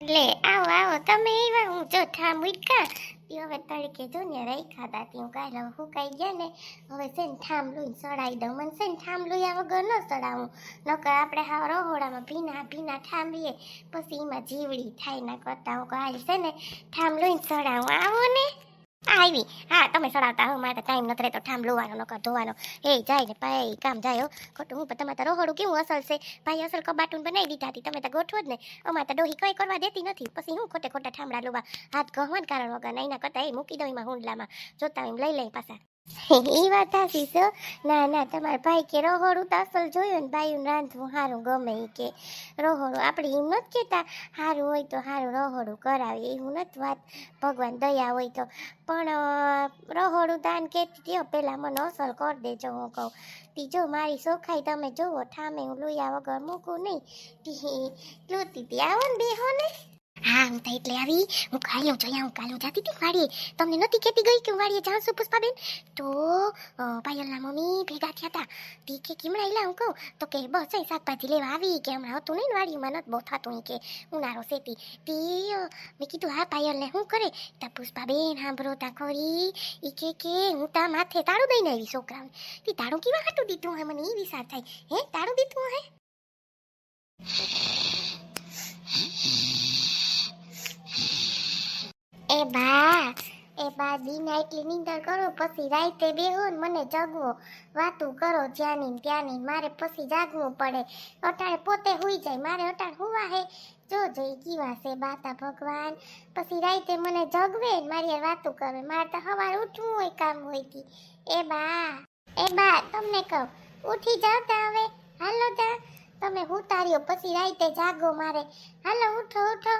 લે આવો આવો તમે એવા હું જો ઠામ ઉઈકા તી હવે તડકે જો ને રહી ખાતા તી હું કાલે હુકાઈ ગયા ને હવે છે ને ઠામ લઈને સડાઈ દઉં મને છે ને ઠામ લોયા વગર ન સડાવું નકર આપણે હાવ રહોડામાં ભીના ભીના ઠામ લઈએ પછી એમાં જીવડી થાય ના કરતા હું કાલે છે ને ઠામ લઈને સડાવું આવો ને આવી હા તમે સડાવતા હો મારે ટાઈમ નથી રહેતો ઠામ લોવાનો નકર ધોવાનો એ જાય ને ભાઈ કામ જાય હો ખોટું હું પણ તમારે તો રહોડું કેવું અસલ છે ભાઈ અસલ કબાટું બનાવી દીધા હતી તમે તો ગોઠવો જ ને અમારે તો ડોહી કઈ કરવા દેતી નથી પછી હું ખોટે ખોટા ઠામડા લોવા હાથ ગહવાન કારણ વગર એના કરતા એ મૂકી દઉં એમાં હુંડલામાં જોતા એમ લઈ લઈ પાછા એ વાત હાસી છો ના ના તમારા ભાઈ કે રહોડું તો અસલ જોયું ને ભાઈ રાંધવું સારું ગમે એ કે રહોડું આપણે એમ નથી કહેતા સારું હોય તો સારું રહોડું કરાવીએ એવું નથી વાત ભગવાન દયા હોય તો પણ રહોડું દાન કહેતી પહેલાં મને અસલ કરી દેજો હું કહું તી જો મારી સોખાઈ તમે જુઓ ઠામે હું લોયા વગર મૂકું નહીં તી લોતી તી આવો ને બેહો ને હા હું તો એટલે આવી હું કાલ્યો જોયા હું કાલ્યો જાતી હતી વાડીએ તમને નથી કહેતી ગઈ કે હું વાડીએ જાઉં છું પુષ્પાબેન તો પાયલના મમ્મી ભેગા થયા હતા તી કે કેમણા એલા હું કહું તો કે બસ એ શાકભાજી લેવા આવી કે હમણાં હતું નહીં વાડીમાં નથી બહુ થતું કે ઉનાળો સેતી તી મેં કીધું હા પાયલને શું કરે તા પુષ્પાબેન સાંભળો તા ખરી એ કે હું તા માથે તાળું દઈને આવી છોકરાઓને તી તાળું કેવા હાટું દીધું હે મને એ વિચાર થાય હે તાળું દીધું હે એ બા દીના એટલી નીંદર કરો પછી રાતે બેહો ને મને જગવો વાતું કરો જ્યાંની ત્યાંની મારે પછી જાગવું પડે અટાણે પોતે હુઈ જાય મારે અટાણે હુવા હે જો જોઈ કીવા છે બાતા ભગવાન પછી રાતે મને જગવે ને મારી વાતું કરે મારે તો સવારે ઉઠવું હોય કામ હોય તી એ બા તમને કહું ઉઠી જાવ તા હવે હાલો તા તમે ઉતાર્યો પછી રાતે જાગો મારે હાલો ઉઠો ઉઠો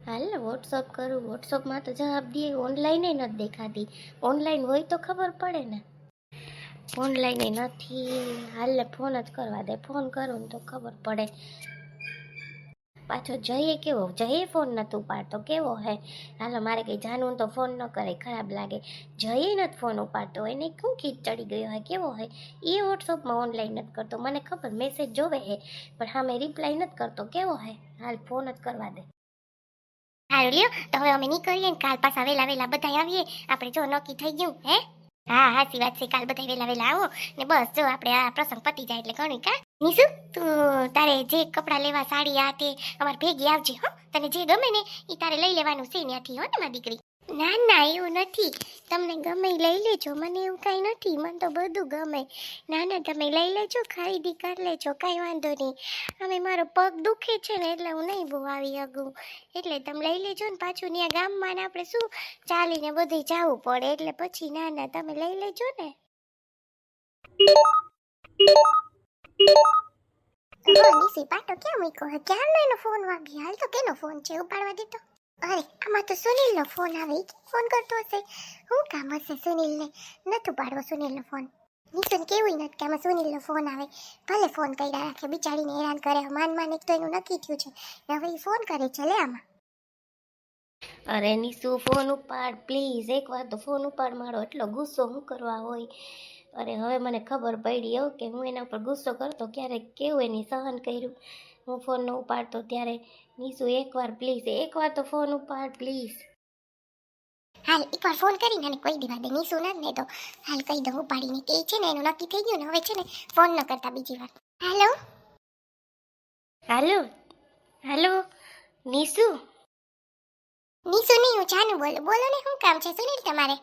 હાલ વોટ્સઅપ કરું વોટ્સઅપમાં તો જવાબ દે ઓનલાઈન નથી દેખાતી ઓનલાઈન હોય તો ખબર પડે ને ઓનલાઈન નથી હાલ ફોન જ કરવા દે ફોન કરું ને તો ખબર પડે પાછો જઈએ કેવો જઈએ ફોન નથી ઉપાડતો કેવો હે હાલો મારે કંઈ જાણવું તો ફોન ન કરે ખરાબ લાગે જઈએ નથી ફોન ઉપાડતો એને શું ખીચ ચડી ગયો હોય કેવો હોય એ વોટ્સઅપમાં ઓનલાઈન નથી કરતો મને ખબર મેસેજ જોવે હે પણ હા મેં રિપ્લાય નથી કરતો કેવો હે હાલ ફોન જ કરવા દે હારું લ્યો તો હવે અમે નીકળીએ ને કાલ પાછા વેલા બધા આવીએ આપણે જો નક્કી થઈ ગયું હે હા સાચી વાત છે કાલ બધા વેલા આવો ને બસ જો આપણે આ પ્રસંગ પતી જાય એટલે ઘણી કા નીસુ તું તારે જે કપડાં લેવા સાડી આ તે અમારે ભેગી આવજે હો તને જે ગમે ને એ તારે લઈ લેવાનું છે ત્યાંથી હો ને મારી દીકરી ના ના એવું નથી તમને ગમે લઈ લેજો મને એવું કાંઈ નથી મને તો બધું ગમે ના ના તમે લઈ લેજો ખરીદી કરી લેજો કાંઈ વાંધો નહીં હવે મારો પગ દુખે છે ને એટલે હું નહીં બહુ આવી શકું એટલે તમે લઈ લેજો ને પાછું ત્યાં ગામમાં ને આપણે શું ચાલીને બધે જવું પડે એટલે પછી ના ના તમે લઈ લેજો ને નીસી પાટો ક્યાં મૂક્યો હે ક્યારનો એનો ફોન વાગ્યો હાલ તો કેનો ફોન છે ઉપાડવા દીધો અરે આમાં તો સુનિલનો ફોન આવે કે ફોન કરતો હશે શું કામ હશે સુનિલને નતું પાડવો સુનિલનો ફોન નીસુન કેવું નથી કે આમાં સુનિલનો ફોન આવે ભલે ફોન કર્યા રાખે બિચારીને હેરાન કરે માન એક તો એનું નક્કી થયું છે હવે એ ફોન કરે છે લે આમાં અરે નીસુ ફોન ઉપાડ પ્લીઝ એકવાર તો ફોન ઉપાડ મારો એટલો ગુસ્સો હું કરવા હોય અરે હવે મને ખબર પડી કે હું એના ઉપર ગુસ્સો કરતો ક્યારેક કેવું એની સહન કર્યું હું ફોન ન ઉપાડતો ત્યારે નીસુ એકવાર પ્લીઝ એકવાર તો ફોન ઉપાડ પ્લીઝ હાલ એકવાર ફોન કરીને અને કોઈ દીવા દે નીસુ ને તો હાલ કહી દઉં ઉપાડીને કે છે ને એનું નક્કી થઈ ગયું ને હવે છે ને ફોન ન કરતા બીજી વાર હાલો હાલો હાલો નીસુ નહીં હું જાનુ બોલો ને શું કામ છે સુનિલ તમારે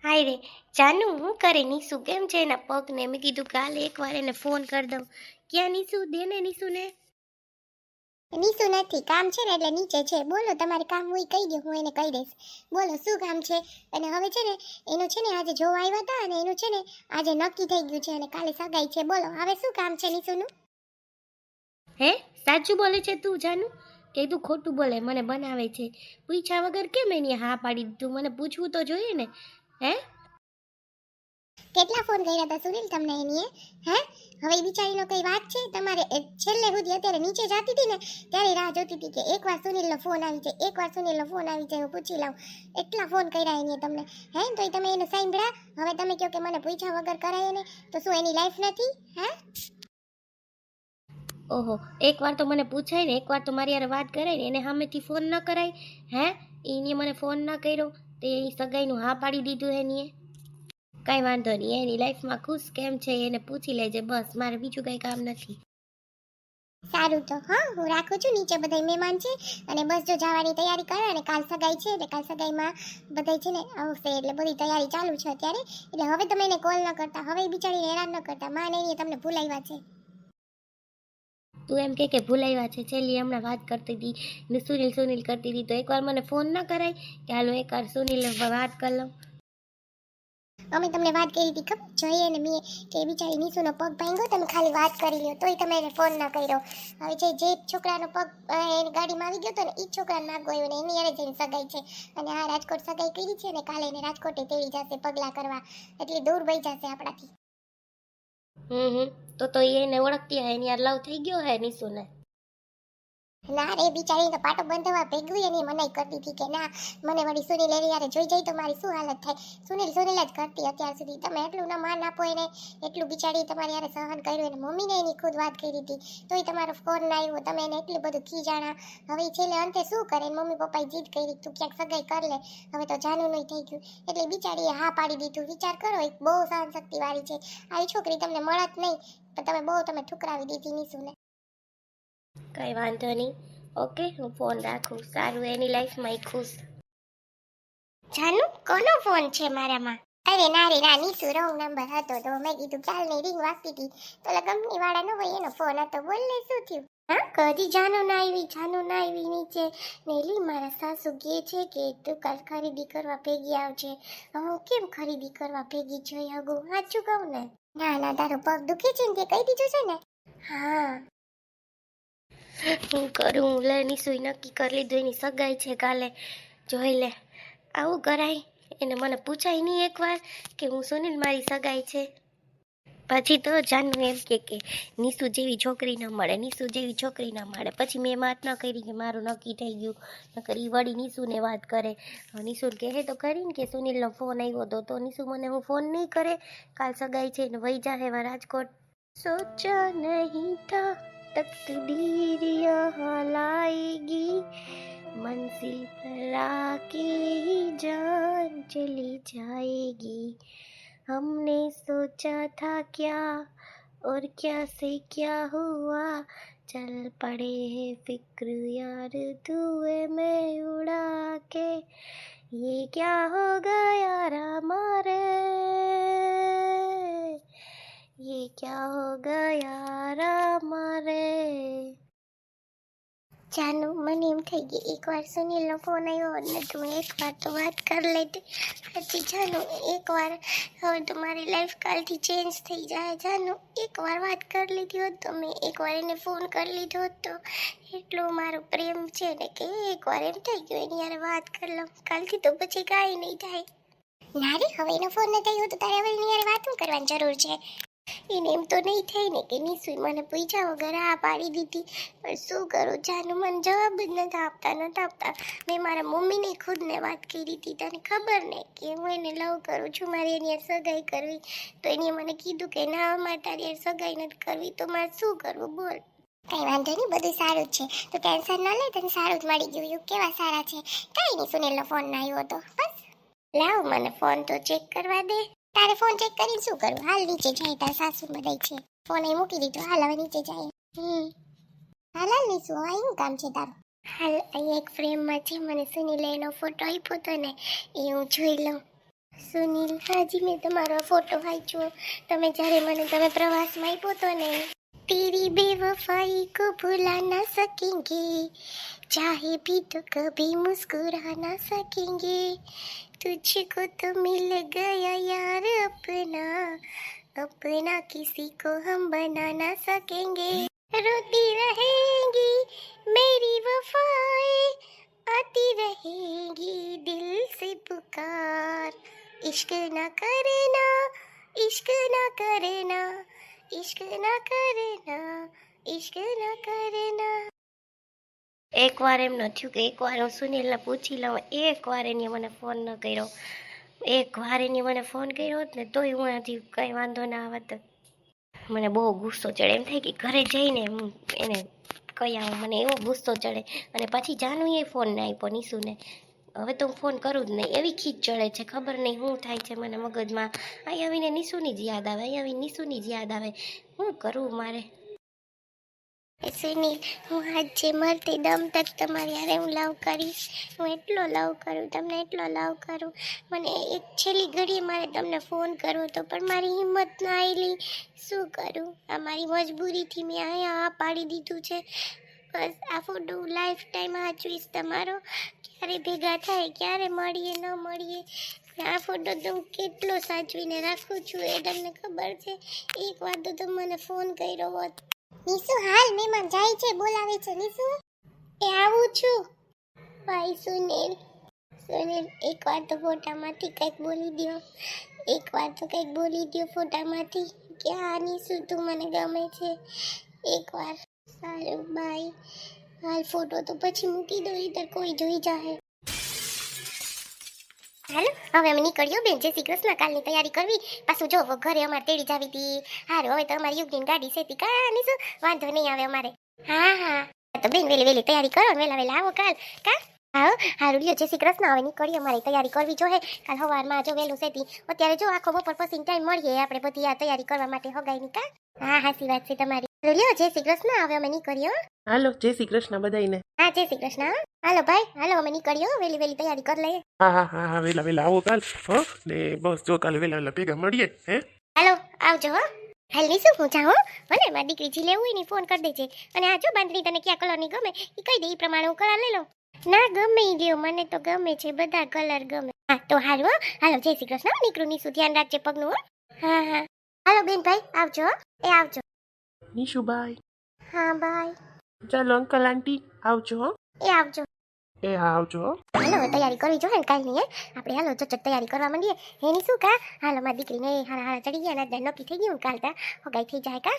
હાય રે જાનુ હું કરે નીસુ કેમ છે એના પગને મેં કીધું કાલે એકવાર એને ફોન કરી દઉં ક્યાં નીસુ દે ને નીસુ નથી કામ છે ને એટલે નીચે છે બોલો તમારે કામ હોય કહી દો હું એને કહી દઈશ બોલો શું કામ છે અને હવે છે ને એનું છે ને આજે જોવા આવ્યા હતા અને એનું છે ને આજે નક્કી થઈ ગયું છે અને કાલે સગાઈ છે બોલો હવે શું કામ છે નીસુનું હે સાચું બોલે છે તું જાનુ કે તું ખોટું બોલે મને બનાવે છે પૂછ્યા વગર કેમ એની હા પાડી દીધું મને પૂછવું તો જોઈએ ને હે કેટલા ફોન કર્યા હતા સુનિલ તમને એની હે હવે બિચારીનો કઈ વાત છે તમારે છેલ્લે સુધી અત્યારે નીચે જતી હતી ને ત્યારે રાહ જોતી હતી કે એકવાર સુનિલનો ફોન આવી જાય હું પૂછી લઉં એટલા ફોન કર્યા એની તમને હે તો તમે એને સાંભળ્યા હવે તમે કહો કે મને પૂછ્યા વગર કરાય ને તો શું એની લાઈફ નથી હે ઓહો, એકવાર તો મને પૂછાય ને, એકવાર તો મારી યાર વાત કરાય ને, એને સામેથી ફોન ન કરાય. હે, એને મને ફોન ના કર્યો તે સગાઈનું હા પાડી દીધું એની. કાંઈ વાંધો નહીં, એની લાઈફમાં ખુશ કેમ છે એને પૂછી લેજે, બસ મારે બીજું કંઈ કામ નથી. સારું તો હા, હું રાખું છું. નીચે બધા મહેમાન છે અને બસ જો જવાની તૈયારી કરે. અને કાલ સગાઈ છે એટલે કાલ સગાઈમાં બધા છે ને આવશે, એટલે બધી તૈયારી ચાલુ છે અત્યારે. એટલે હવે તમે એને કોલ ન કરતા, હવે એ બિચારીને હેરાન ન કરતા. માં ને તમને ભૂલાવ્યા છે. તું એમ કે ભૂલાવ્યા છે, છેલ્લી હમણાં વાત કરતી હતી ને સુનિલ કરતી હતી, તો એકવાર મને ફોન ના કરાય કે હાલો એકવાર સુનિલ વાત કરી લઉં. અમે તમને વાત કરી હતી ખબર, જોઈએ ને મેં કે બિચારી નીસુનો પગ ભાંગ્યો, તમે ખાલી વાત કરી લ્યો તોય તમે એને ફોન ના કર્યો. હવે જે છોકરાનો પગ એની ગાડીમાં આવી ગયો હતો ને એ છોકરાને નાગ ગયો ને એની યારે જઈને સગાઈ છે. અને આ રાજકોટ સગાઈ કરી છે ને કાલે એને રાજકોટે તેડી જશે પગલા કરવા, એટલે દૂર વહી જશે આપણાથી. તો એને ઓળખતી હે, એની યાર લવ થઈ ગયો હે નીસુને. ના રે, બિચારી તો પાટો બંધવા ભેગવી એની મનાઈ કરતી હતી કે ના, મને વળી સુનિલ એની યારે જોઈ જાય તો મારી શું હાલત થાય. સુનિલ જ કરતી અત્યાર સુધી. તમે એટલું ના માન આપો એને, એટલું બિચારી તમારી યારે સહન કર્યું. એને મમ્મીને એની ખુદ વાત કરી હતી તોય તમારો ફોન ના આવ્યો, તમે એને એટલું બધું ખીજાણા. હવે છેલ્લે અંતે શું કરે, મમ્મી પપ્પાએ જીદ કરી તું ક્યાંક સગાઈ કર લે, હવે તો જાનું નહીં થઈ ગયું એટલે બિચારીએ હા પાડી દીધું. વિચાર કરો, એક બહુ સહન શક્તિ વાળી છે આવી છોકરી, તમને મળત નહીં પણ તમે ઠુકરાવી દીધી નીસુને. કઈ વાંધો નહીં, ઓકે હું ફોન રાખું. સારું, એની લાઈફમાં ખુશ. જાનુ, કોનો ફોન છે મારામાં? અરે ના રે ના, નીસુ રોંગ નંબર હતો તો મેં કીધું ચાલ ની રિંગ વાગતી હતી તો કંપની વાળા ન હોય એનો ફોન હતો. બોલ ને શું થયું? હા, કદી જાનુ ના આવી નીચે. નેલી મારા સાસુ કહે છે કે તું કાલ ખરીદી કરવા ભેગી આવજે. હું કેમ ખરીદી કરવા ભેગી જઈ હગું, સાચું કહું ને? ના તારો પગ દુખે છે ને તે કહી દીધું છે ને? હા. હું કરું લે, નીસુઈ નક્કી કરી લીધું એની સગાઈ છે કાલે, જોઈ લે. આવું કરાય, એને મને પૂછાય નહીં એકવાર કે હું સુનિલ મારી સગાઈ છે. પછી તો જાનુ એમ કે નીસુ જેવી છોકરી ન મળે, નીસુ જેવી છોકરી ન મળે. પછી મેં વાત ન કરી કે મારું નક્કી થઈ ગયું, નકર ઈ વળી નીસુને વાત કરે. નીસુ કહે તો ખરી ને કે સુનિલનો ફોન આવ્યો હતો, તો નીસુ મને હું ફોન નહીં કરે, કાલ સગાઈ છે ને વહી જાહે રાજકોટ. સોચા નહીં થા तकदीर यहाँ लाएगी, मंजिल पर आके ही जान चली जाएगी. हमने सोचा था क्या और क्या से क्या हुआ, चल पड़े हैं फिक्र यार धुएं में उड़ा के. ये क्या हो गया हमारे, ये क्या हो गया हमारे. જાનુ, મને એમ થઈ ગઈ એકવાર સુનિલનો ફોન આવ્યો ને તું એકવાર તો વાત કરી લેતી. પછી જાનુ એકવાર, હવે તો મારી લાઈફ કાલથી ચેન્જ થઈ જાય. જાનુ, એકવાર વાત કરી લીધી હોત તો મેં એકવાર એને ફોન કરી લીધો હોત તો એટલો મારો પ્રેમ છે ને કે એકવાર એમ થઈ ગયું એની યાર વાત કરી લઉં. કાલથી તો પછી કાંઈ નહીં થાય. ના રે, હવે એનો ફોન ન થયો તો તારે હવે એની યાર વાતું કરવાની જરૂર છે. એને એમ તો નહીં થાય ને કે નીસુ મને પૂછ્યા વગર આ પાડી દીધી. પણ શું કરું જાનુ, મને જવાબ જ નથી આપતા. મેં મારા મમ્મીને ખુદને વાત કરી હતી, તને ખબર ને કે હું એને લવ કરું છું, મારે એની યાર સગાઈ કરવી. તો એને મને કીધું કે ના મારે તારી યાર સગાઈ નથી કરવી. તો મારે શું કરવું બોલ? કઈ વાંધો નહીં, બધું સારું જ છે, તો ટેન્શન ન લે, તને સારું જ મળી ગયું. કેવા સારા છે, કઈ નહીં સુનિલનો ફોન ના આવ્યો તો બસ. લાવ મને ફોન તો ચેક કરવા દે. તારે ફોન ચેક કરીને શું કરું? હાલ નીચે જાય, તાર સાસુ બધાય છે. ફોન અહીં મૂકી દીધો, હાલ હવે નીચે જાય. હાલ નીસુ, અહીં શું કામ છે તારું? હાલ, અહીં એક ફ્રેમમાં છે, મને સુનિલે એનો ફોટો આપ્યો હતો ને એ હું જોઈ લઉં. સુનિલ, હાજી મેં તમારો ફોટો વાંચ્યો, તમે જ્યારે મને તમે પ્રવાસમાં આપ્યો હતો ને. तेरी बेवफाई को भुला ना सकेंगे, चाहे भी तो कभी मुस्कुरा ना सकेंगे. तुझको तो मिल गया यार अपना, अपना किसी को हम बना ना सकेंगे. रोती रहेंगी मेरी वफाएं, आती रहेंगी दिल से पुकार. इश्क ना करना, इश्क ना करना, इश्क ना करना, इश्क ना करना. એકવાર એમ ન થયું કે એકવાર હું સુનિલને પૂછી લઉં, એકવાર એની મને ફોન ન કર્યો. એકવાર એની મને ફોન કર્યો હોત ને તોય હું હજી કંઈ વાંધો ના આવત. મને બહુ ગુસ્સો ચડે, એમ થાય કે ઘરે જઈને હું એને કહી આવું, મને એવો ગુસ્સો ચડે. અને પછી જાનુએ ફોન ના આપ્યો નિશુને. હવે તો હું ફોન કરું જ નહીં, એવી ખીચ ચડે છે, ખબર નહીં શું થાય છે મને મગજમાં. અહીં આવીને નિશુની જ યાદ આવે, અહીં આવીને નિશુની જ યાદ આવે. શું કરવું મારે? સુનિલ, હું આજ જે મરતી દમ તક તમારી યારે હું લવ કરીશ. હું એટલો લવ કરું તમને, એટલો લવ કરું. મને એક છેલ્લી ઘડીએ મારે તમને ફોન કરવો હતો, પણ મારી હિંમત ના આવેલી. શું કરું? આ મારી મજબૂરીથી મેં અહીંયા આ પાડી દીધું છે. બસ આ ફોટો લાઈફ ટાઈમ સાચવીશ તમારો. ક્યારે ભેગા થાય, ક્યારે મળીએ ન મળીએ, આ ફોટો તો હું કેટલો સાચવીને રાખું છું એ તમને ખબર છે. એક વાર તો મને ફોન કર્યો હોત. નિશુ, હાલ મહેમાન જાય છે, બોલાવે છે. નિશુ, એ આવું છું. ભાઈ સુનિલ, સુનિલ, એક વાર તો ફોટામાંથી કંઈક બોલી દ્યો. એક વાર તો કંઈક બોલી દ્યો ફોટામાંથી કે હા નિશુ તું મને ગમે છે. એક વાર. સારું બાય. હાલ ફોટો તો પછી મૂકી દો, ઇધર કોઈ જોઈ જાહે. હાલો, હવે અમે નીકળ્યો બેન. જય શ્રી કૃષ્ણ. કાલની તૈયારી કરવી. પાછું જો ઘરે અમારે તેડી જાવી હતી. હારું, હવે તો અમારી યુગની ગાડી છે તી કા નિશુ, વાંધો નહીં આવે અમારે. હા હા, તો બેન વેલી વેલી તૈયારી કરો ને વેલા વેલા આવો કાલ. કા હા હારું લ્યો. જય શ્રી કૃષ્ણ. હવે નીકળીએ, અમારે તૈયારી કરવી જોઈએ. કાલ સવારમાં જો વહેલું છે તી. અત્યારે જો આખો બપોર પછી ટાઈમ મળીએ આપણે બધી આ તૈયારી કરવા માટે હગાઈની. કા હા, સાચી વાત છે તમારી. લ્યો, જય શ્રી કૃષ્ણ. હવે અમે નીકળીએ. હાલો, જય શ્રી કૃષ્ણ બધાયને. હા, જય શ્રી કૃષ્ણ. હાલો ભાઈ, હાલો અમે નીકળીએ. વેલી વેલી તૈયારી કરી લઈએ. હા, વેલા વેલા આવો કાલ. હો ને બસ જો કાલે વેલા વેલા ભેગા મળીએ. હે હાલો, આવજો હો. હાલ નિશુ, હું જાઉં મને મારી દીકરી જી લેવું હોય ને ફોન કરી દેજે. અને આ જો બાંધણી તને કયા કલરની ગમે એ કહી દે, એ પ્રમાણે હું કલર લઈ લઉં. ના ગમે ઈ લ્યો, મને તો ગમે છે, બધા કલર ગમે. હા તો હારું હો. હાલો, જય શ્રી કૃષ્ણ. નીકળું નિશુ, ધ્યાન રાખજે પગનું. હો હા હા. હાલો બેન ભાઈ, આવજો હો. એ આવજો. નિશુબાઈ, હા બાય. ચાલો અંકલ આંટી આવજો. હો એ આવજો. એ હા આવજો. હો હાલો, હવે તૈયારી કરવી જોઈએ ને કાલની. હે આપણે હાલો ઝટ તૈયારી કરવા માંડીએ. હે નિશુ કા હાલો, મારી દીકરીને હારા હારા ચડી ગયા ને નક્કી થઈ ગયું કાલ તા હગાઈ થઈ જાય. કા